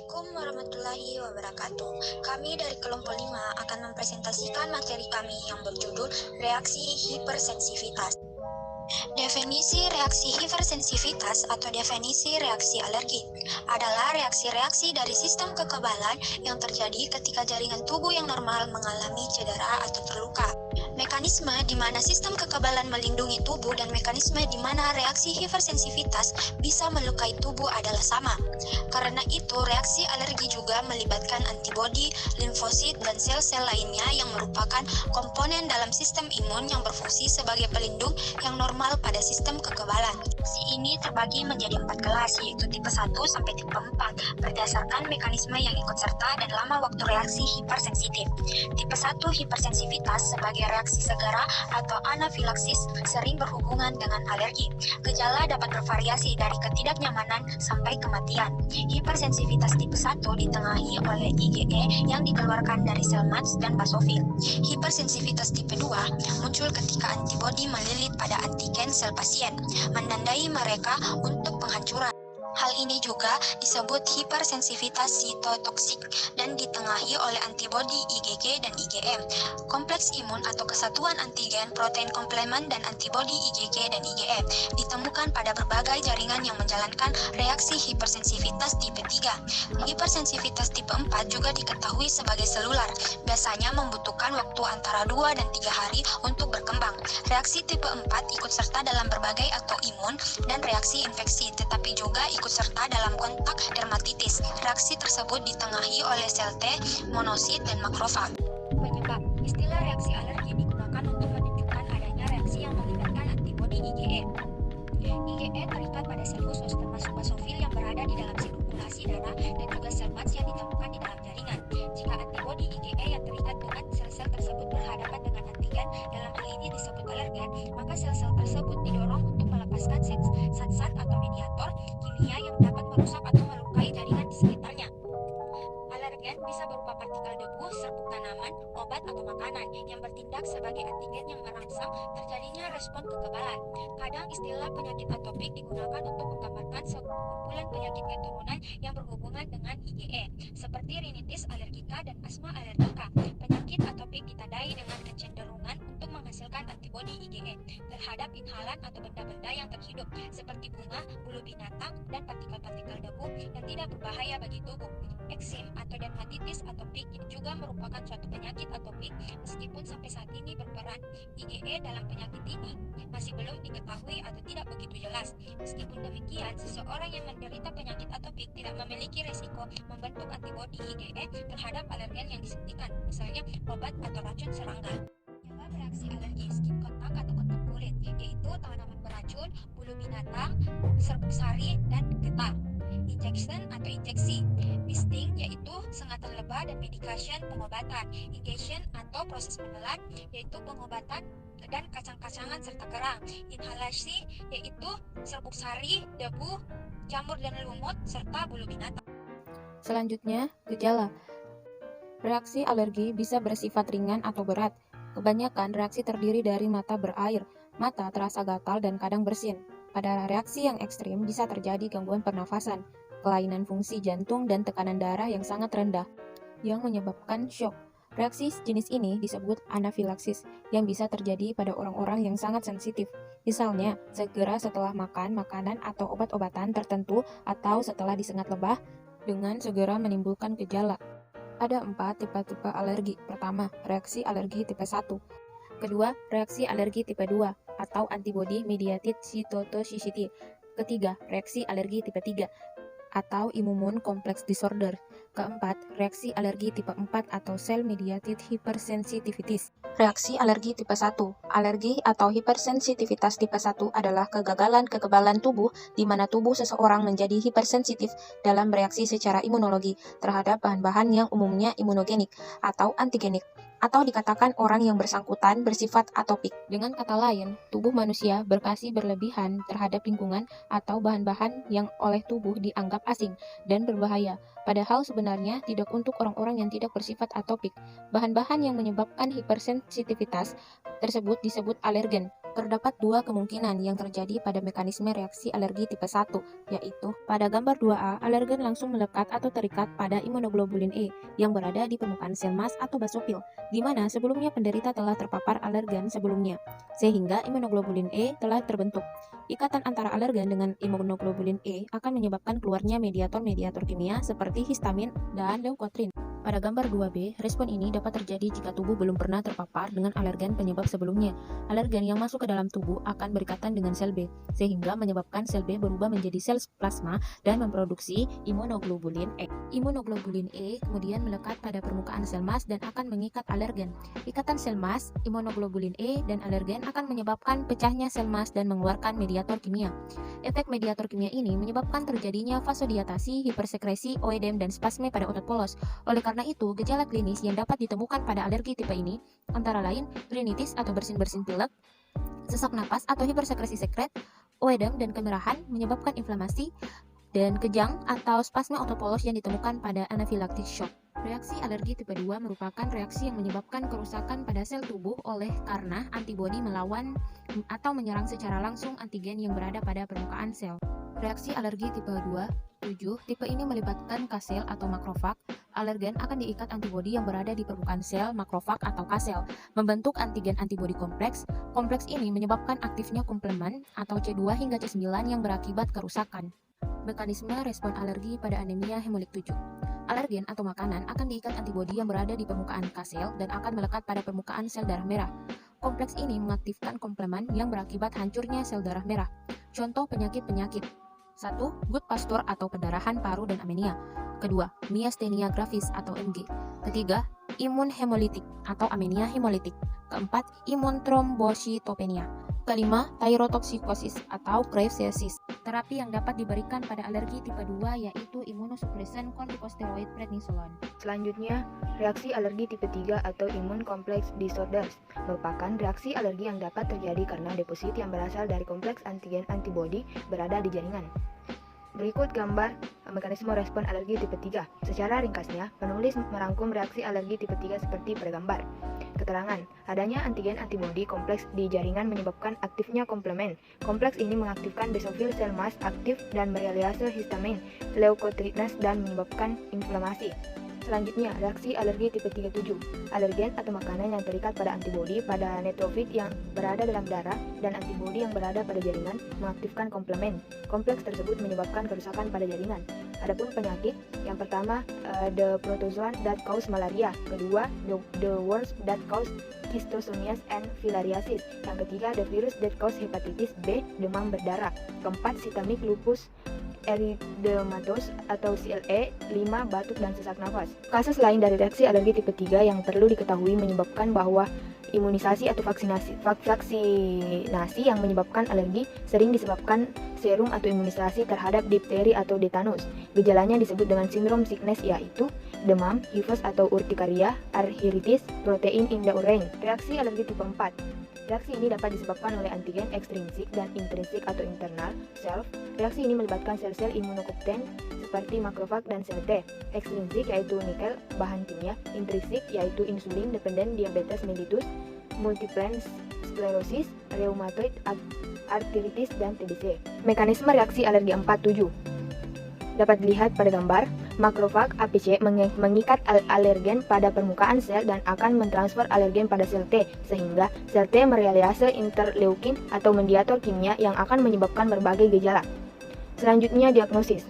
Assalamualaikum warahmatullahi wabarakatuh. Kami dari kelompok 5 akan mempresentasikan materi kami yang berjudul Reaksi Hipersensitivitas. Definisi reaksi hipersensitivitas atau definisi reaksi alergi adalah reaksi-reaksi dari sistem kekebalan yang terjadi ketika jaringan tubuh yang normal mengalami cedera atau terluka. Mekanisme di mana sistem kekebalan melindungi tubuh dan mekanisme di mana reaksi hipersensitivitas bisa melukai tubuh adalah sama. Karena itu, reaksi alergi juga melibatkan antibodi, limfosit, dan sel-sel lainnya yang merupakan komponen dalam sistem imun yang berfungsi sebagai pelindung yang normal pada sistem kekebalan. Reaksi ini terbagi menjadi 4 kelas, yaitu tipe 1 sampai tipe 4, berdasarkan mekanisme yang ikut serta dan lama waktu reaksi hipersensitif. Tipe 1 hipersensitivitas sebagai reaksi segera atau anafilaksis sering berhubungan dengan alergi. Gejala dapat bervariasi dari ketidaknyamanan sampai kematian. Hipersensitivitas tipe 1 ditengahi oleh IgE yang dikeluarkan dari sel MADS dan basofil. Hipersensitivitas tipe 2 muncul ketika antibodi melilit pada antigen sel pasien, menandai mereka untuk penghancuran. Hal ini juga disebut hipersensitivitas sitotoksik dan ditengahi oleh antibodi IgG dan IgM. Kompleks imun atau kesatuan antigen, protein komplement, dan antibodi IgG dan IgM ditemukan pada berbagai jaringan yang menjalankan reaksi hipersensitivitas tipe 3. Hipersensitivitas tipe 4 juga diketahui sebagai selular, biasanya membutuhkan waktu antara 2 dan 3 hari untuk berkembang. Reaksi tipe 4 ikut serta dalam berbagai autoimun dan reaksi infeksi, tetapi juga ikut serta dalam kontak dermatitis. Reaksi tersebut ditengahi oleh sel T, monosit, dan makrofag. Penyebab istilah reaksi alergi digunakan untuk menunjukkan adanya reaksi yang melibatkan antibodi IgE. IgE terikat pada sel khusus termasuk basofil yang berada di dalam sirkulasi darah dan juga sel MADS yang ditemukan di dalam jaringan. Jika antibodi IgE yang terikat dengan sel-sel tersebut berhadapan dengan antigen, dalam hal ini disebut alergen, maka sel-sel tersebut didorong untuk melepaskan zat-zat atau mediator kimia yang dapat merusak atau melukai jaringan di sekitarnya. Alergen bisa berupa partikel debu, serbuk tanaman, obat, atau makanan yang bertindak sebagai antigen yang merangsang terjadinya respon kekebalan. Kadang istilah penyakit atopik digunakan untuk menggambarkan sekumpulan penyakit keturunan yang berhubungan dengan IgE, seperti rinitis alergika dan asma alergika. Penyakit atopik ditandai dengan kecenderungan untuk menghasilkan antibodi IgE terhadap inhalan atau benda-benda yang terhidup, seperti bunga, bulu binatang, dan partikel-partikel debu yang tidak berbahaya bagi tubuh. Eksim atau dermatitis atopik juga merupakan suatu penyakit atopik, meskipun sampai saat ini berperan IgE dalam penyakit ini masih belum diketahui atau tidak begitu jelas. Meskipun demikian, seseorang yang menderita penyakit atopik tidak memiliki risiko membentuk antibodi IgE terhadap alergen yang disuntikan, misalnya obat atau racun serangga. Penyebab reaksi alergi skin kontak atau kontak kulit, yaitu tanaman beracun, bulu binatang, serbuk sari, dan getah. Injection atau injeksi, misting yaitu sengatan lebah dan medication pengobatan, ingestion atau proses menelan yaitu pengobatan dan kacang-kacangan serta kerang, inhalasi yaitu serbuk sari, debu, jamur dan lumut serta bulu binatang. Selanjutnya, gejala. Reaksi alergi bisa bersifat ringan atau berat. Kebanyakan reaksi terdiri dari mata berair, mata terasa gatal dan kadang bersin. Pada reaksi yang ekstrim bisa terjadi gangguan pernafasan, kelainan fungsi jantung, dan tekanan darah yang sangat rendah, yang menyebabkan shock. Reaksi jenis ini disebut anafilaksis, yang bisa terjadi pada orang-orang yang sangat sensitif. Misalnya, segera setelah makan makanan atau obat-obatan tertentu atau setelah disengat lebah, dengan segera menimbulkan gejala. Ada 4 tipe-tipe alergi. Pertama, reaksi alergi tipe 1. Kedua, reaksi alergi tipe 2 atau antibody mediated cytotoxicity. Ketiga, reaksi alergi tipe 3 atau immune complex disorder. Keempat, reaksi alergi tipe 4 atau cell mediated hypersensitivitis. Reaksi alergi tipe 1. Alergi atau hipersensitivitas tipe 1 adalah kegagalan kekebalan tubuh di mana tubuh seseorang menjadi hipersensitif dalam bereaksi secara imunologi terhadap bahan-bahan yang umumnya imunogenik atau antigenik, atau dikatakan orang yang bersangkutan bersifat atopik. Dengan kata lain, tubuh manusia bereaksi berlebihan terhadap lingkungan atau bahan-bahan yang oleh tubuh dianggap asing dan berbahaya, padahal sebenarnya tidak untuk orang-orang yang tidak bersifat atopik. Bahan-bahan yang menyebabkan hipersensitivitas tersebut disebut alergen. Terdapat dua kemungkinan yang terjadi pada mekanisme reaksi alergi tipe 1, yaitu pada gambar 2A, alergen langsung melekat atau terikat pada imunoglobulin E yang berada di permukaan sel mas atau basofil, di mana sebelumnya penderita telah terpapar alergen sebelumnya, sehingga imunoglobulin E telah terbentuk. Ikatan antara alergen dengan imunoglobulin E akan menyebabkan keluarnya mediator-mediator kimia seperti histamin dan leukotrin. Pada gambar 2B, respon ini dapat terjadi jika tubuh belum pernah terpapar dengan alergen penyebab sebelumnya. Alergen yang masuk ke dalam tubuh akan berikatan dengan sel B, sehingga menyebabkan sel B berubah menjadi sel plasma dan memproduksi imunoglobulin E. Imunoglobulin E kemudian melekat pada permukaan sel mas dan akan mengikat alergen. Ikatan sel mas, imunoglobulin E, dan alergen akan menyebabkan pecahnya sel mas dan mengeluarkan mediator kimia. Efek mediator kimia ini menyebabkan terjadinya vasodilatasi, hipersekresi, oedem, dan spasme pada otot polos. Oleh karena itu, gejala klinis yang dapat ditemukan pada alergi tipe ini antara lain rinitis atau bersin-bersin pilek, sesak napas atau hipersekresi sekret, oedem dan kemerahan menyebabkan inflamasi, dan kejang atau spasme otot polos yang ditemukan pada anafilaktik shock. Reaksi alergi tipe 2 merupakan reaksi yang menyebabkan kerusakan pada sel tubuh oleh karena antibodi melawan atau menyerang secara langsung antigen yang berada pada permukaan sel. Reaksi alergi tipe 2, 7, tipe ini melibatkan K-sel atau makrofag. Alergen akan diikat antibodi yang berada di permukaan sel, makrofag atau K-sel, membentuk antigen antibodi kompleks. Kompleks ini menyebabkan aktifnya komplemen atau C2 hingga C9 yang berakibat kerusakan. Mekanisme respon alergi pada anemia hemolit 7. Alergen atau makanan akan diikat antibodi yang berada di permukaan K-sel dan akan melekat pada permukaan sel darah merah. Kompleks ini mengaktifkan komplemen yang berakibat hancurnya sel darah merah. Contoh penyakit-penyakit. 1. Gut Pasteur atau pendarahan paru dan anemia. Kedua, miastenia gravis atau MG. Ketiga, imun hemolitik atau anemia hemolitik. Keempat, imun trombositopenia. Kelima, thyrotoxikosis atau Graves-Disease. Terapi yang dapat diberikan pada alergi tipe 2 yaitu imunosupresan kortikosteroid prednisolon. Selanjutnya, reaksi alergi tipe 3 atau immune complex disorders merupakan reaksi alergi yang dapat terjadi karena deposit yang berasal dari kompleks antigen antibodi berada di jaringan. Berikut gambar mekanisme respon alergi tipe 3. Secara ringkasnya, penulis merangkum reaksi alergi tipe 3 seperti pada gambar. Keterangan, adanya antigen antibodi kompleks di jaringan menyebabkan aktifnya komplemen. Kompleks ini mengaktifkan basofil sel mas aktif dan merialiase histamin, leukotrienes dan menyebabkan inflamasi. Selanjutnya, reaksi alergi tipe 37. Alergen atau makanan yang terikat pada antibodi pada neutrofil yang berada dalam darah dan antibodi yang berada pada jaringan mengaktifkan komplemen. Kompleks tersebut menyebabkan kerusakan pada jaringan. Adapun penyakit, yang pertama, the protozoan that cause malaria. Kedua, the worms that cause schistosomia and filariasis. Yang ketiga, the virus that cause hepatitis B, demam berdarah. Keempat, systemic lupus erythematosus atau CLE, 5, batuk dan sesak nafas. Kasus lain dari reaksi alergi tipe 3 yang perlu diketahui menyebabkan bahwa imunisasi atau vaksinasi yang menyebabkan alergi sering disebabkan serum atau imunisasi terhadap difteri atau tetanus. Gejalanya disebut dengan sindrom sickness yaitu demam, hives atau urtikaria, arthritis, protein in the urine. Reaksi alergi tipe 4. Reaksi ini dapat disebabkan oleh antigen ekstrinsik dan intrinsik atau internal, self. Reaksi ini melibatkan sel-sel imunokompeten seperti makrofag dan sel T. Ekstrinsik yaitu nikel, bahan kimia. Intrinsik yaitu insulin dependent diabetes mellitus, multiple sclerosis, rheumatoid arthritis, dan TBC. Mekanisme reaksi alergi 4-7 dapat dilihat pada gambar. Makrofag APC mengikat alergen pada permukaan sel dan akan mentransfer alergen pada sel T, sehingga sel T merealiase interleukin atau mediator kimia yang akan menyebabkan berbagai gejala. Selanjutnya, diagnosis.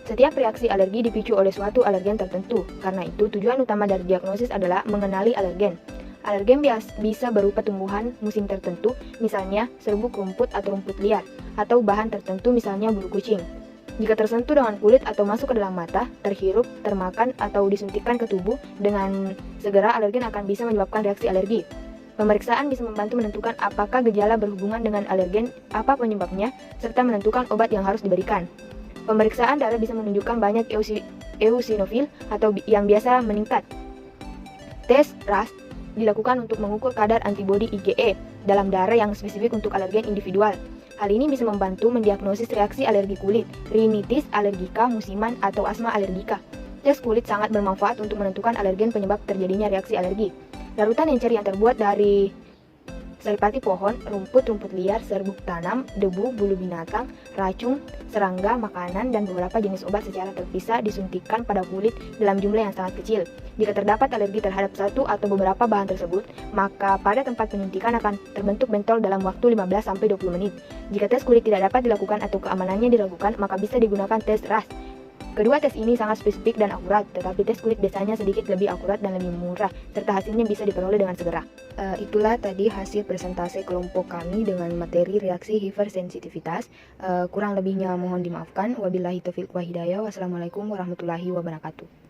Setiap reaksi alergi dipicu oleh suatu alergen tertentu. Karena itu, tujuan utama dari diagnosis adalah mengenali alergen. Alergen bisa berupa tumbuhan musim tertentu, misalnya serbuk rumput atau rumput liar, atau bahan tertentu misalnya bulu kucing. Jika tersentuh dengan kulit atau masuk ke dalam mata, terhirup, termakan, atau disuntikkan ke tubuh, dengan segera alergen akan bisa menyebabkan reaksi alergi. Pemeriksaan bisa membantu menentukan apakah gejala berhubungan dengan alergen, apa penyebabnya, serta menentukan obat yang harus diberikan. Pemeriksaan darah bisa menunjukkan banyak eosinofil atau yang biasa meningkat. Tes RAS dilakukan untuk mengukur kadar antibodi IgE dalam darah yang spesifik untuk alergen individual. Hal ini bisa membantu mendiagnosis reaksi alergi kulit, rinitis alergika musiman, atau asma alergika. Tes kulit sangat bermanfaat untuk menentukan alergen penyebab terjadinya reaksi alergi. Larutan encer yang terbuat dari saripati pohon, rumput-rumput liar, serbuk tanam, debu, bulu binatang, racun, serangga, makanan, dan beberapa jenis obat secara terpisah disuntikkan pada kulit dalam jumlah yang sangat kecil. Jika terdapat alergi terhadap satu atau beberapa bahan tersebut, maka pada tempat penyuntikan akan terbentuk bentol dalam waktu 15-20 menit. Jika tes kulit tidak dapat dilakukan atau keamanannya diragukan, maka bisa digunakan tes RAS. Kedua tes ini sangat spesifik dan akurat, tetapi tes kulit biasanya sedikit lebih akurat dan lebih murah, serta hasilnya bisa diperoleh dengan segera. Itulah tadi hasil presentasi kelompok kami dengan materi reaksi hipersensitivitas. Kurang lebihnya mohon dimaafkan. Wabillahi taufiq wa hidayah. Wassalamualaikum warahmatullahi wabarakatuh.